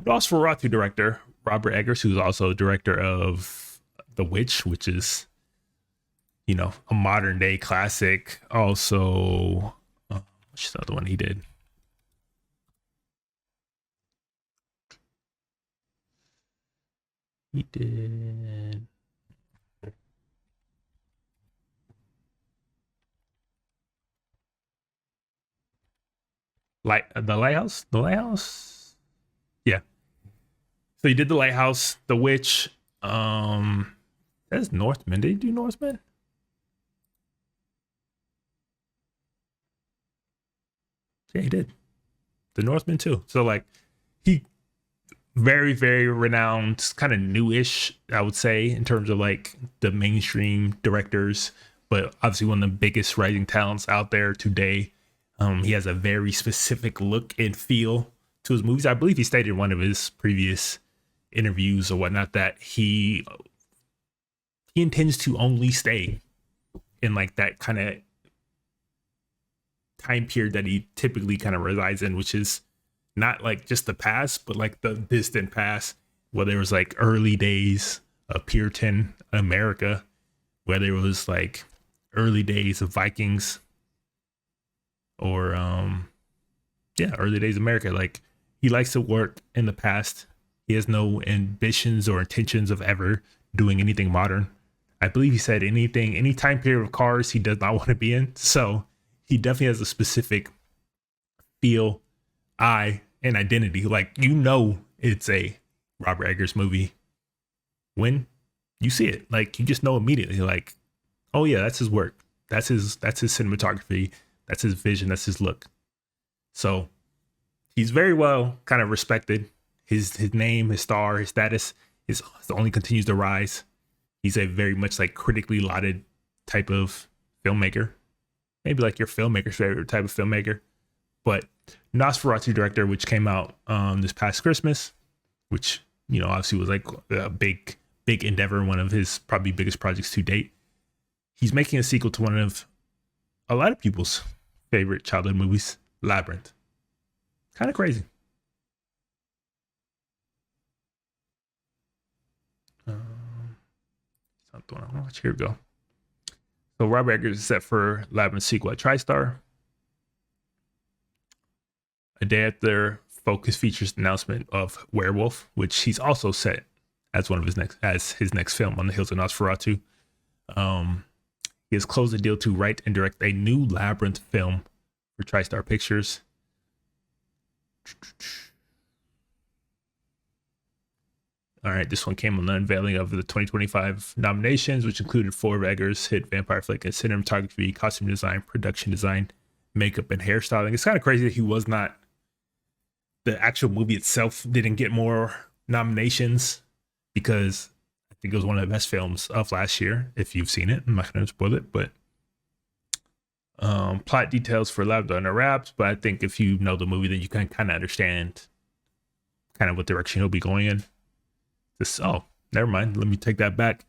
Nosferatu director Robert Eggers, who's also director of The Witch, which is, you know, a modern day classic. Also, what's the other one he did? He did the Lighthouse. The Lighthouse. Yeah. So he did the Lighthouse, The Witch. That's Northman. Did he do Northman? Yeah, he did. The Northman too. So like, he very very renowned, kind of newish, I would say, in terms of like the mainstream directors, but obviously one of the biggest rising talents out there today. He has a very specific look and feel to his movies. I believe he stated in one of his previous interviews or whatnot that he intends to only stay in like that kind of time period that he typically kind of resides in, which is not like just the past, but like the distant past, where there was like early days of Puritan America, where there was like early days of Vikings, or early days of America. Like, he likes to work in the past. He has no ambitions or intentions of ever doing anything modern. I believe he said any time period of cars he does not want to be in. So he definitely has a specific feel, eye, and identity. Like, you know, it's a Robert Eggers movie when you see it. Like, you just know immediately, like, oh yeah, that's his work. That's his cinematography. That's his vision. That's his look. So he's very well kind of respected. His name, his star, his status is only continues to rise. He's a very much like critically lauded type of filmmaker. Maybe like your filmmaker's favorite type of filmmaker. But Nosferatu director, which came out this past Christmas, which, you know, obviously was like a big endeavor, one of his probably biggest projects to date. He's making a sequel to one of a lot of people's favorite childhood movies, Labyrinth. Kind of crazy. Something I want to watch. Here we go. So Robert Eggers is set for Labyrinth sequel at TriStar. A day after Focus Features announcement of Werewolf, which he's also set as one of his next film, On the Hills of Nosferatu. He has closed a deal to write and direct a new Labyrinth film for TriStar Pictures. All right, this one came on the unveiling of the 2025 nominations, which included 4 of Eggers' hit vampire flick and cinematography, costume design, production design, makeup, and hairstyling. It's kind of crazy that he was not. The actual movie itself didn't get more nominations, because I think it was one of the best films of last year. If you've seen it, I'm not going to spoil it, but plot details for Labyrinth are under wraps. But I think if you know the movie, then you can kind of understand kind of what direction he'll be going in. Never mind. Let me take that back.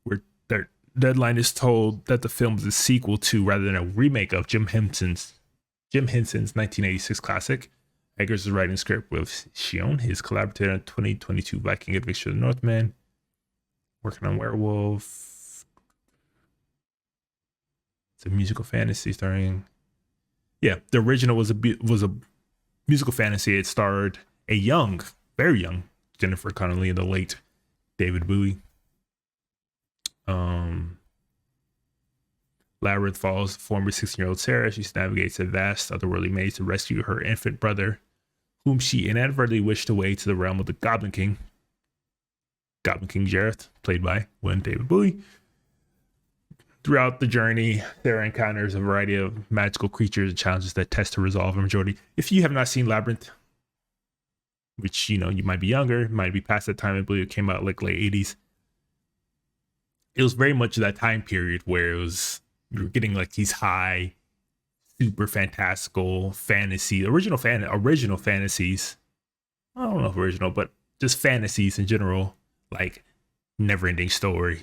Where their deadline is told that the film is a sequel to, rather than a remake of, Jim Henson's 1986 classic. Eggers is writing script with Shion, his collaborator on 2022 Viking Adventure of the Northman. Working on Werewolf. It's a musical fantasy starring. Yeah, the original was a musical fantasy. It starred a young, very young Jennifer Connelly and the late David Bowie. Labyrinth follows former 16-year-old Sarah. She navigates a vast otherworldly maze to rescue her infant brother, whom she inadvertently wished away to the realm of the Goblin King. Goblin King Jareth, played by David Bowie. Throughout the journey, Sarah encounters a variety of magical creatures and challenges that test her resolve and majority. If you have not seen Labyrinth, which, you know, you might be younger, might be past that time, I believe it came out like late 80s. It was very much that time period where you were getting like these high, super fantastical fantasy, original fantasies. I don't know if original, but just fantasies in general, like never ending story.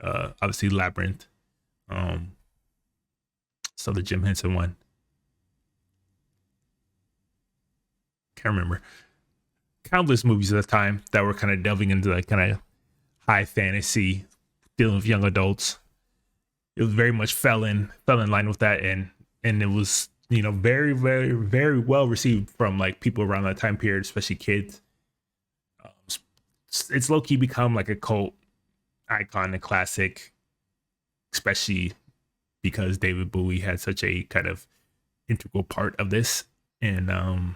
Obviously Labyrinth. So the Jim Henson one. Can't remember. countless movies at the time that were kind of delving into that kind of high fantasy, dealing with young adults. It was very much fell in line with that, and it was, you know, very, very, very well received from like people around that time period, especially kids. It's low key become like a cult icon, a classic, especially because David Bowie had such a kind of integral part of this. And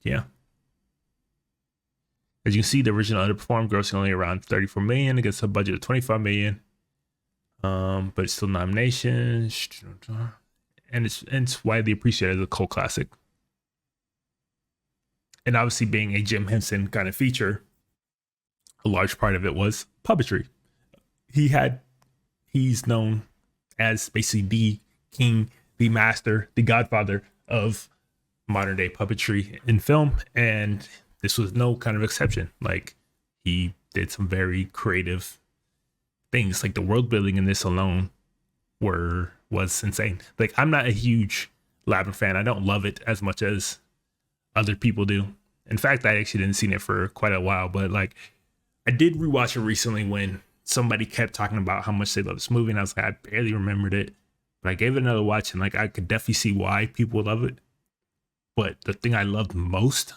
yeah, as you can see, the original underperformed, grossing only around 34 million against a budget of 25 million. But it's still nominations, and it's widely appreciated as a cult classic. And obviously, being a Jim Henson kind of feature, a large part of it was puppetry. He's known as basically the king, the master, the godfather of modern day puppetry in film, and this was no kind of exception. Like, he did some very creative things. Like the world building in this alone was insane. Like, I'm not a huge Labyrinth fan. I don't love it as much as other people do. In fact, I actually didn't see it for quite a while, but like, I did rewatch it recently when somebody kept talking about how much they love this movie, and I was like, I barely remembered it, but I gave it another watch, and like, I could definitely see why people love it. But the thing I loved most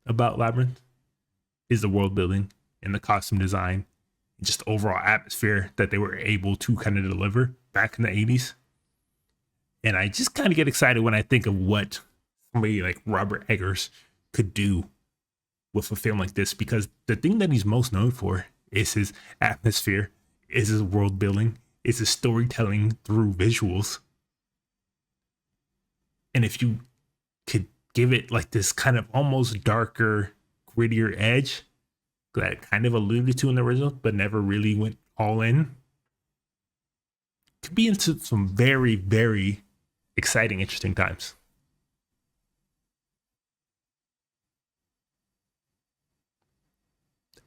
about Labyrinth is the world building and the costume design, and just overall atmosphere that they were able to kind of deliver back in the 80s. And I just kind of get excited when I think of what somebody like Robert Eggers could do with a film like this, because the thing that he's most known for is his atmosphere, is his world building, is his storytelling through visuals. And if you could give it like this kind of almost darker, grittier edge that it kind of alluded to in the original, but never really went all in, could be into some very, very exciting, interesting times.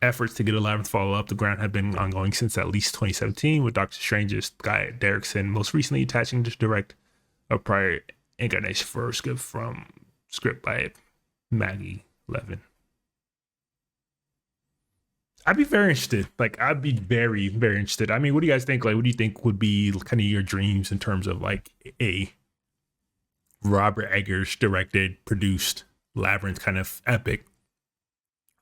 Efforts to get a Labyrinth follow-up the ground have been ongoing since at least 2017, with Doctor Strange's Guy Derrickson most recently attaching to direct a prior incarnation for a script by Maggie Levin. I'd be very interested. Like, I'd be very, very interested. I mean, what do you guys think? Like, what do you think would be kind of your dreams in terms of like a Robert Eggers directed, produced Labyrinth kind of epic?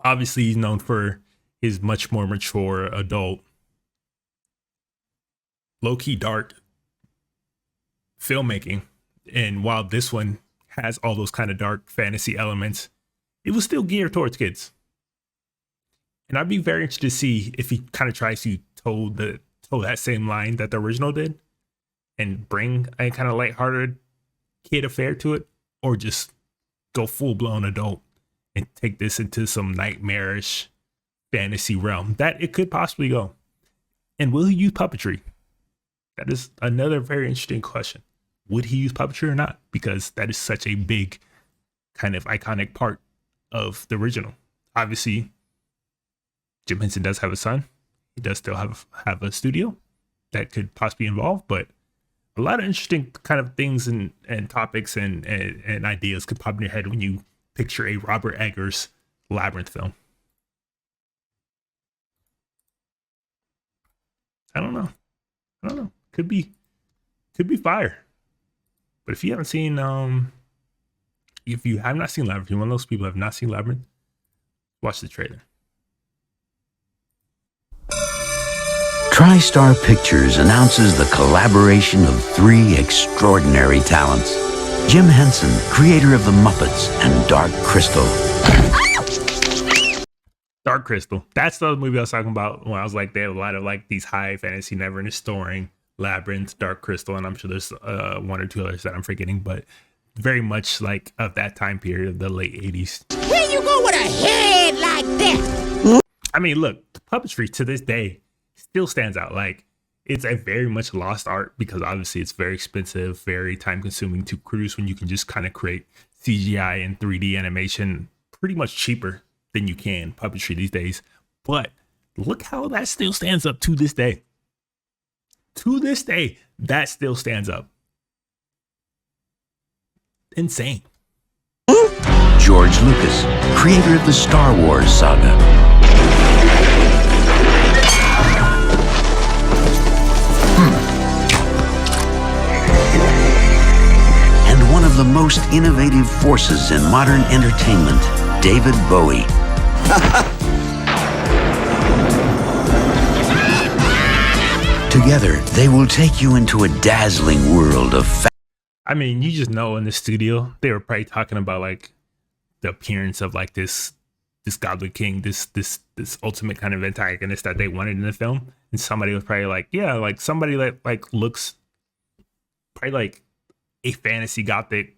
Obviously, he's known for his much more mature adult, low-key dark filmmaking. And while this one has all those kind of dark fantasy elements, it was still geared towards kids. And I'd be very interested to see if he kind of tries to toe that same line that the original did and bring a kind of lighthearted kid affair to it, or just go full-blown adult and take this into some nightmarish fantasy realm that it could possibly go. And will he use puppetry? That is another very interesting question. Would he use puppetry or not? Because that is such a big kind of iconic part of the original. Obviously, Jim Henson does have a son. He does still have a studio that could possibly involve, but a lot of interesting kind of things and topics and ideas could pop in your head when you picture a Robert Eggers Labyrinth film. I don't know. Could be fire. But if you haven't seen, if you have not seen Labyrinth, you're one of those people who have not seen Labyrinth, watch the trailer. TriStar Pictures announces the collaboration of three extraordinary talents. Jim Henson, creator of The Muppets, and Dark Crystal. Dark Crystal. That's the movie I was talking about when I was like, they have a lot of like these high fantasy, never storing Labyrinth, Dark Crystal, and I'm sure there's one or two others that I'm forgetting, but very much like of that time period of the late 80s. Where you go with a head like that? I mean, look, the puppetry to this day still stands out. Like, it's a very much lost art because obviously it's very expensive, very time consuming to produce when you can just kind of create CGI and 3D animation pretty much cheaper than you can puppetry these days. But look how that still stands up to this day. To this day, that still stands up. Insane. George Lucas, creator of the Star Wars saga. And one of the most innovative forces in modern entertainment, David Bowie. Together, they will take you into a dazzling world of I mean, you just know in the studio, they were probably talking about like the appearance of like this Goblin King, this ultimate kind of antagonist that they wanted in the film. And somebody was probably like, yeah, like somebody that like looks probably like a fantasy gothic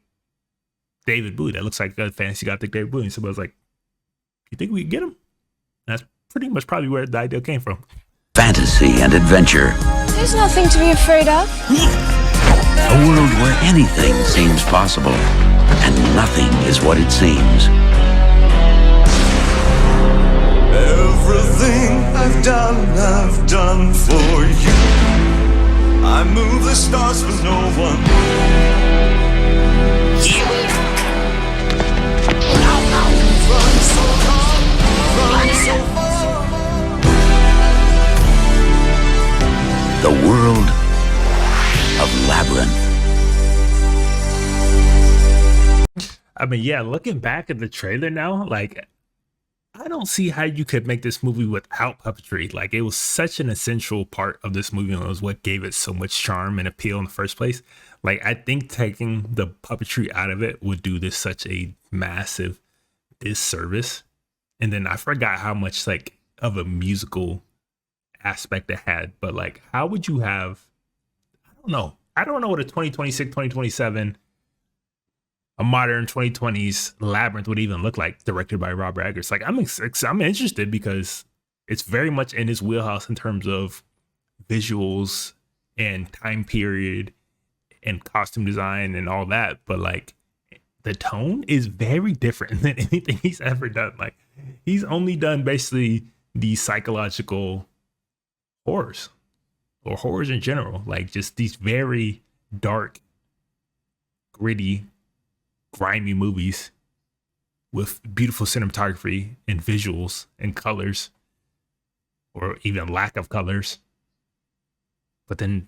David Bowie that looks like a fantasy gothic David Bowie. And somebody was like, you think we can get him? And that's pretty much probably where the idea came from. Fantasy and adventure. There's nothing to be afraid of. A world where anything seems possible and nothing is what it seems. Everything I've done for you. I move the stars for no one. Run so long, run so far. The world of Labyrinth. I mean, yeah, looking back at the trailer now, like, I don't see how you could make this movie without puppetry. Like, it was such an essential part of this movie, and it was what gave it so much charm and appeal in the first place. Like, I think taking the puppetry out of it would do this such a massive disservice. And then I forgot how much, like, of a musical aspect it had. But, like, how would you have... I don't know what a 2026, 2027, a modern 2020s Labyrinth would even look like, directed by Robert Eggers. Like, I'm interested because it's very much in his wheelhouse in terms of visuals and time period and costume design and all that. But like, the tone is very different than anything he's ever done. Like, he's only done basically these psychological horrors. Or horrors in general, like just these very dark, gritty, grimy movies with beautiful cinematography and visuals and colors, or even lack of colors. But then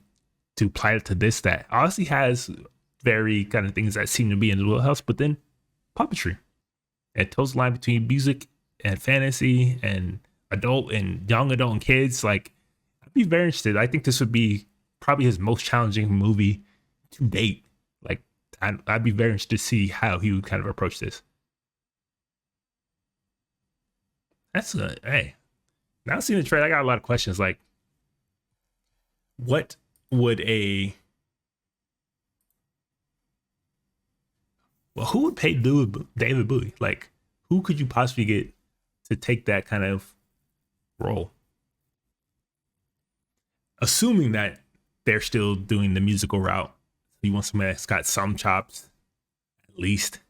to apply it to this, that honestly has very kind of things that seem to be in the wheelhouse, but then puppetry. It toes the line between music and fantasy and adult and young adult and kids. Like, be very interested. I think this would be probably his most challenging movie to date. Like, I'd be very interested to see how he would kind of approach this. That's good. Hey, now seeing the trailer, I got a lot of questions. Like, what would who would pay David Bowie? Like, who could you possibly get to take that kind of role? Assuming that they're still doing the musical route. You want somebody that's got some chops, at least.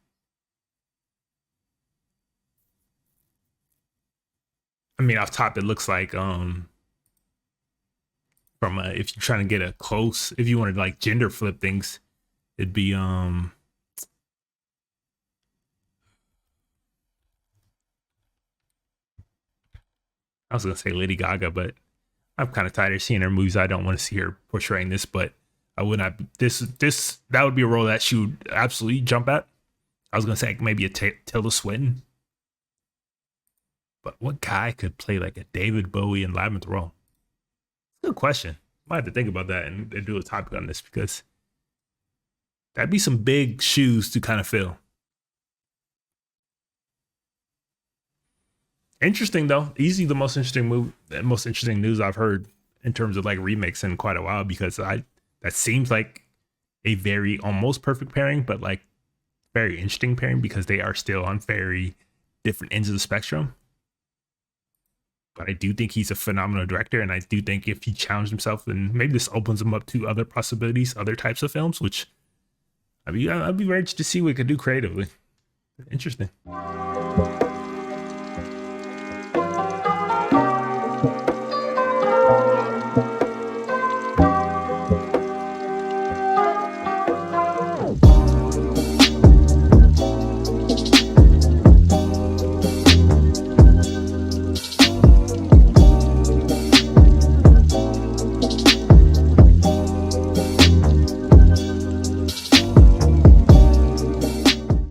I mean, off top, it looks like from if you're trying to get a close, if you wanted to like gender flip things, it'd be I was gonna say Lady Gaga, but I'm kind of tired of seeing her movies. I don't want to see her portraying this, but I would not. That would be a role that she would absolutely jump at. I was gonna say maybe a Tilda Swinton, but what guy could play like a David Bowie in Labyrinth role? Good question. Might have to think about that and do a topic on this, because that'd be some big shoes to kind of fill. Interesting though, easily the most interesting news I've heard in terms of like remakes in quite a while, because that seems like a very almost perfect pairing, but like very interesting pairing because they are still on very different ends of the spectrum. But I do think he's a phenomenal director, and I do think if he challenged himself, then maybe this opens him up to other possibilities, other types of films, which I'd be very interested to see what he could do creatively. Interesting.